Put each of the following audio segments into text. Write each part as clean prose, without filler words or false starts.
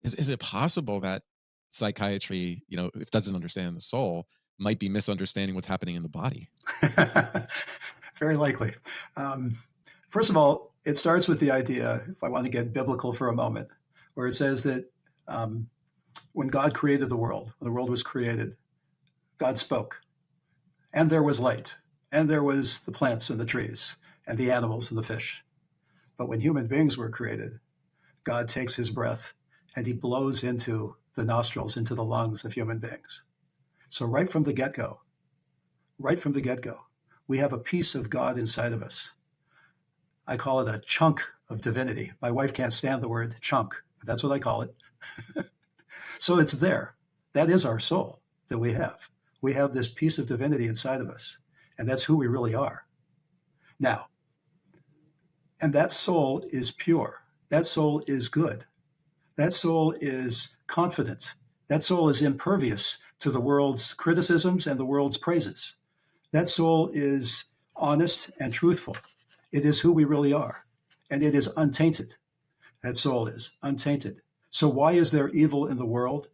Is it possible that psychiatry, if it doesn't understand the soul, might be misunderstanding what's happening in the body? Very likely. Um, First of all, it starts with the idea, if I want to get biblical for a moment, where it says that um, when God created the world, when the world was created, God spoke, and there was light, and there was the plants and the trees, and the animals and the fish. But when human beings were created, God takes his breath and he blows into the nostrils, into the lungs of human beings. So right from the get go, we have a piece of God inside of us. I call it a chunk of divinity. My wife can't stand the word chunk, but that's what I call it. So it's there. That is our soul that we have. We have this piece of divinity inside of us, and that's who we really are. Now, and that soul is pure. That soul is good. That soul is confident. That soul is impervious to the world's criticisms and the world's praises. That soul is honest and truthful. It is who we really are, and it is untainted. That soul is untainted. So why is there evil in the world?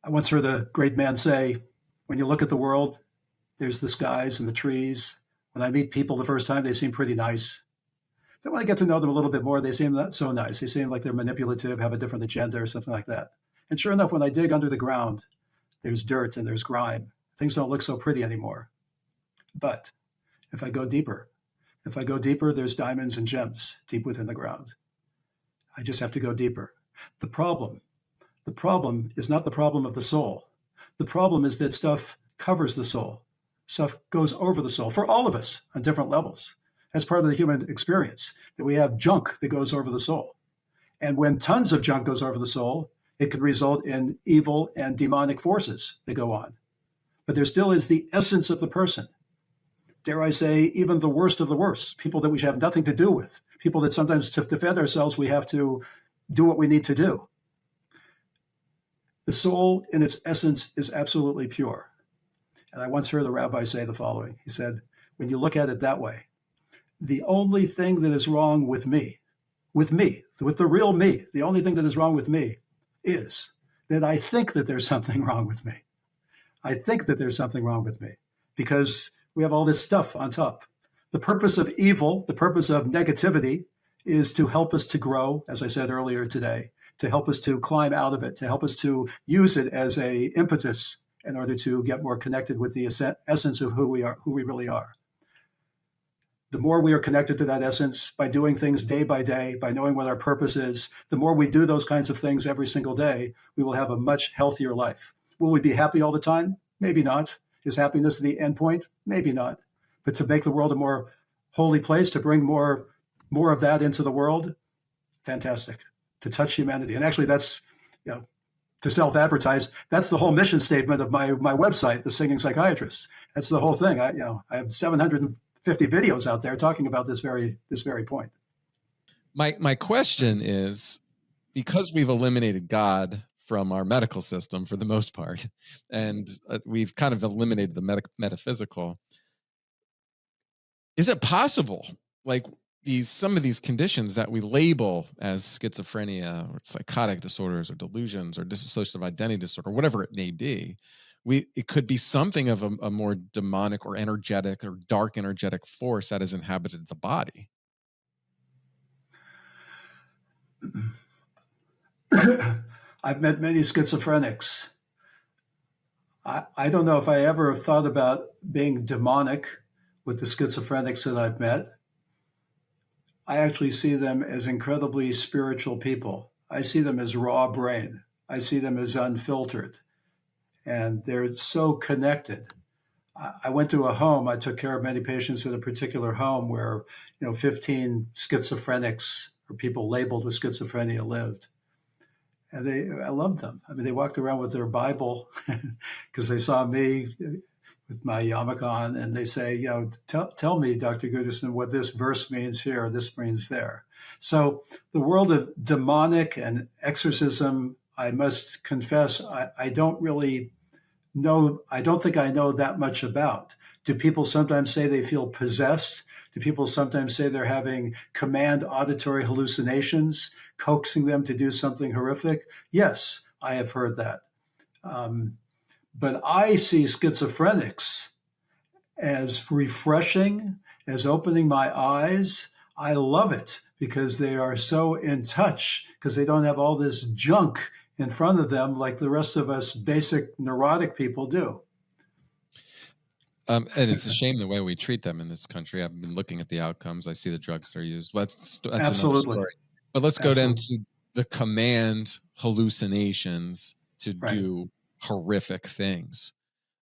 I once heard a great man say, when you look at the world, there's the skies and the trees. When I meet people the first time, they seem pretty nice. Then when I get to know them a little bit more, they seem not so nice. They seem like they're manipulative, have a different agenda or something like that. And sure enough, when I dig under the ground, there's dirt and there's grime. Things don't look so pretty anymore. But if I go deeper, there's diamonds and gems deep within the ground. I just have to go deeper. The problem is not the problem of the soul. The problem is that stuff covers the soul. Stuff goes over the soul for all of us on different levels. That's part of the human experience, that we have junk that goes over the soul. And when tons of junk goes over the soul, it can result in evil and demonic forces that go on. But there still is the essence of the person. Dare I say, even the worst of the worst, people that we have nothing to do with, people that sometimes to defend ourselves, we have to do what we need to do. The soul in its essence is absolutely pure. And I once heard a rabbi say the following. He said, when you look at it that way, the only thing that is wrong with the real me, the only thing that is wrong with me is that I think that there's something wrong with me. I think that there's something wrong with me because we have all this stuff on top. The purpose of evil, the purpose of negativity is to help us to grow, as I said earlier today, to help us to climb out of it, to help us to use it as a impetus in order to get more connected with the essence of who we are, who we really are. The more we are connected to that essence by doing things day by day, by knowing what our purpose is, the more we do those kinds of things every single day, we will have a much healthier life. Will we be happy all the time? Maybe not. Is happiness the end point? Maybe not. But to make the world a more holy place, to bring more of that into the world, fantastic. To touch humanity. And actually that's, to self-advertise, that's the whole mission statement of my website, The Singing Psychiatrist. That's the whole thing. I have 750 videos out there talking about this very point. My question is, because we've eliminated God from our medical system for the most part, and we've kind of eliminated the metaphysical, is it possible, like some of these conditions that we label as schizophrenia or psychotic disorders or delusions or dissociative identity disorder, whatever it may be, it could be something of a more demonic or energetic or dark energetic force that has inhabited the body? I've met many schizophrenics. I don't know if I ever have thought about being demonic with the schizophrenics that I've met. I actually see them as incredibly spiritual people. I see them as raw brain. I see them as unfiltered. And they're so connected. I went to a home. I took care of many patients in a particular home where, 15 schizophrenics or people labeled with schizophrenia lived. And I loved them. I mean, they walked around with their Bible because they saw me with my yarmulke on, and they say, tell me, Dr. Gooderson, what this verse means here, or this means there. So the world of demonic and exorcism, I must confess, I don't really know. I don't think I know that much about. Do people sometimes say they feel possessed? Do people sometimes say they're having command auditory hallucinations, coaxing them to do something horrific? Yes, I have heard that. Um, but I see schizophrenics as refreshing, as opening my eyes. I love it because they are so in touch, because they don't have all this junk in front of them like the rest of us basic neurotic people do. And it's a shame the way we treat them in this country. I've been looking at the outcomes. I see the drugs that are used. But that's another Absolutely. story. But let's go down Absolutely. to the command hallucinations to Right. do horrific things.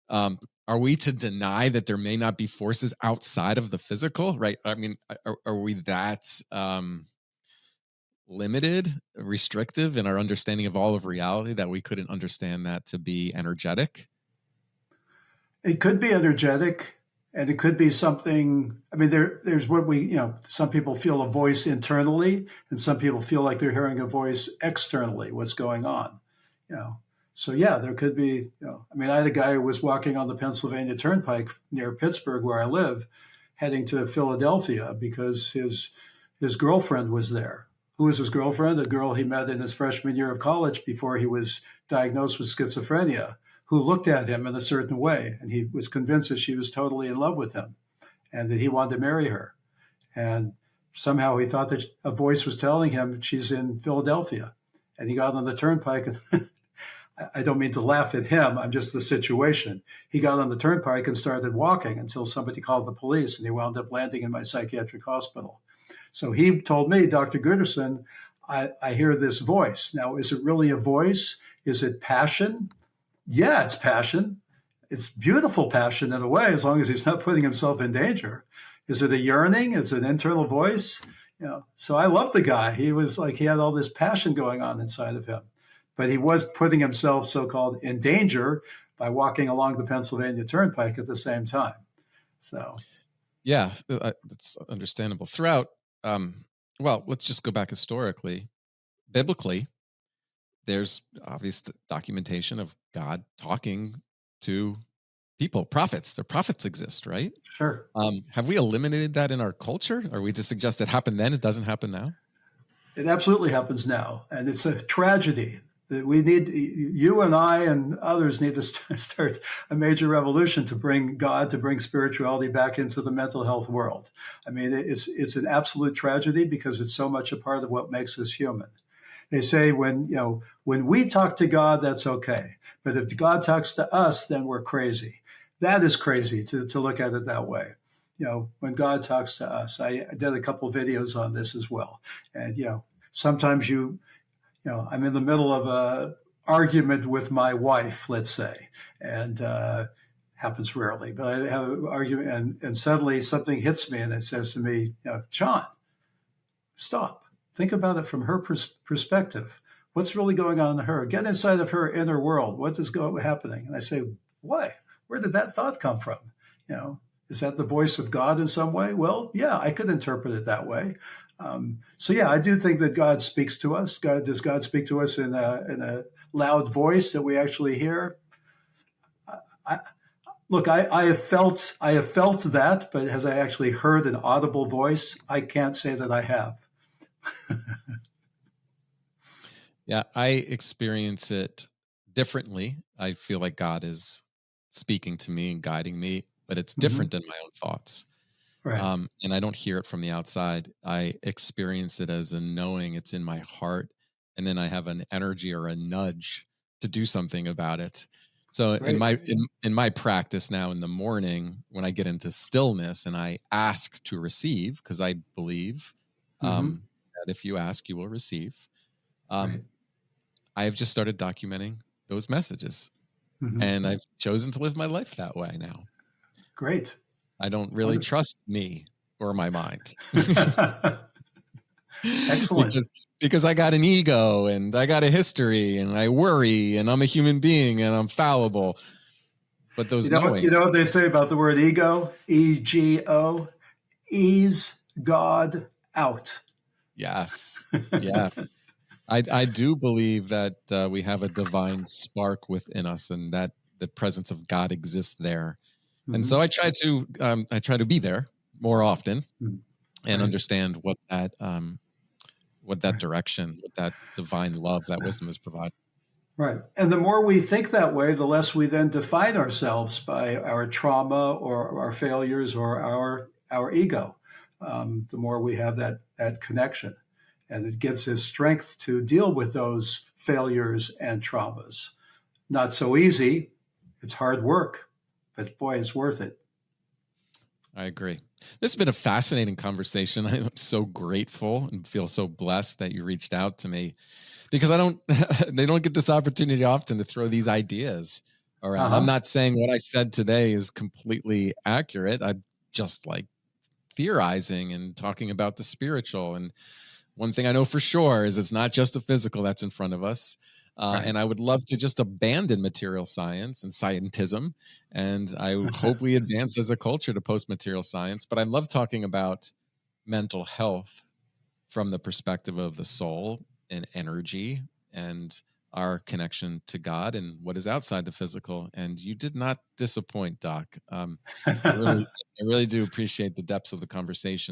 Are we to deny that there may not be forces outside of the physical? Right? I mean, are we that limited, restrictive in our understanding of all of reality that we couldn't understand that to be energetic? It could be energetic, and it could be something. I mean, there's what we, some people feel a voice internally, and some people feel like they're hearing a voice externally. What's going on? You know. So yeah, there could be. I mean, I had a guy who was walking on the Pennsylvania Turnpike near Pittsburgh, where I live, heading to Philadelphia because his girlfriend was there. Who was his girlfriend? A girl he met in his freshman year of college before he was diagnosed with schizophrenia, who looked at him in a certain way. And he was convinced that she was totally in love with him and that he wanted to marry her. And somehow he thought that a voice was telling him she's in Philadelphia. And he got on the turnpike. And I don't mean to laugh at him, I'm just the situation. He got on the turnpike and started walking until somebody called the police, and he wound up landing in my psychiatric hospital. So he told me, Dr. Gooderson, I hear this voice. Now, is it really a voice? Is it passion? Yeah, it's passion. It's beautiful passion in a way, as long as he's not putting himself in danger. Is it a yearning? It's an internal voice. So I love the guy. He was like, he had all this passion going on inside of him, but he was putting himself so-called in danger by walking along the Pennsylvania Turnpike at the same time. So, Yeah, that's understandable. Throughout, well, let's just go back historically. Biblically, there's obvious documentation of God talking to people, prophets. Their prophets exist, right? sure. Have we eliminated that in our culture? Are we to suggest it happened then? It doesn't happen now? It absolutely happens now, and it's a tragedy that we need. You and I and others need to start a major revolution to bring God, to bring spirituality back into the mental health world. I mean, it's an absolute tragedy because it's so much a part of what makes us human. They say when we talk to God, that's okay, but if God talks to us, then we're crazy. That is crazy to look at it that way. When God talks to us, I did a couple of videos on this as well. And, sometimes I'm in the middle of a argument with my wife, let's say, and happens rarely, but I have an argument and suddenly something hits me and it says to me, John, stop. Think about it from her perspective. What's really going on in her? Get inside of her inner world. What is happening? And I say, why? Where did that thought come from? Is that the voice of God in some way? Well, yeah, I could interpret it that way. So yeah, I do think that God speaks to us. Does God speak to us in a loud voice that we actually hear? I, Look, I have felt that, but has I actually heard an audible voice? I can't say that I have. Yeah, I experience it differently. I feel like God is speaking to me and guiding me, but it's different Mm-hmm. than my own thoughts. Right. And I don't hear it from the outside. I experience it as a knowing, it's in my heart, and then I have an energy or a nudge to do something about it. So in Great. my practice now in the morning, when I get into stillness and I ask to receive, because I believe Mm-hmm. that if you ask, you will receive. Right. Um, I have just started documenting those messages, Mm-hmm. and I've chosen to live my life that way now. Great. I don't really Wonderful. trust me or my mind. Excellent. because I got an ego and I got a history and I worry and I'm a human being and I'm fallible. But those You know knowings, what they say about the word ego? EGO, ease God out. yes, yes. I do believe that we have a divine spark within us and that the presence of God exists there. And Mm-hmm. so I try to be there more often Mm. and Right. understand what that Right. direction, what that divine love, that wisdom is providing. Right. And the more we think that way, the less we then define ourselves by our trauma or our failures or our ego. The more we have that connection, and it gives us strength to deal with those failures and traumas. Not so easy. It's hard work, but boy, it's worth it. I agree. This has been a fascinating conversation. I'm so grateful and feel so blessed that you reached out to me because I don't they don't get this opportunity often to throw these ideas Uh around. I'm huh. not saying what I said today is completely accurate. I'm just like theorizing and talking about the spiritual. And one thing I know for sure is it's not just the physical that's in front of us. Right. And I would love to just abandon material science and scientism. And I hope we advance as a culture to post material science. But I love talking about mental health from the perspective of the soul and energy and our connection to God and what is outside the physical. And you did not disappoint, Doc. I really, I really do appreciate the depths of the conversation.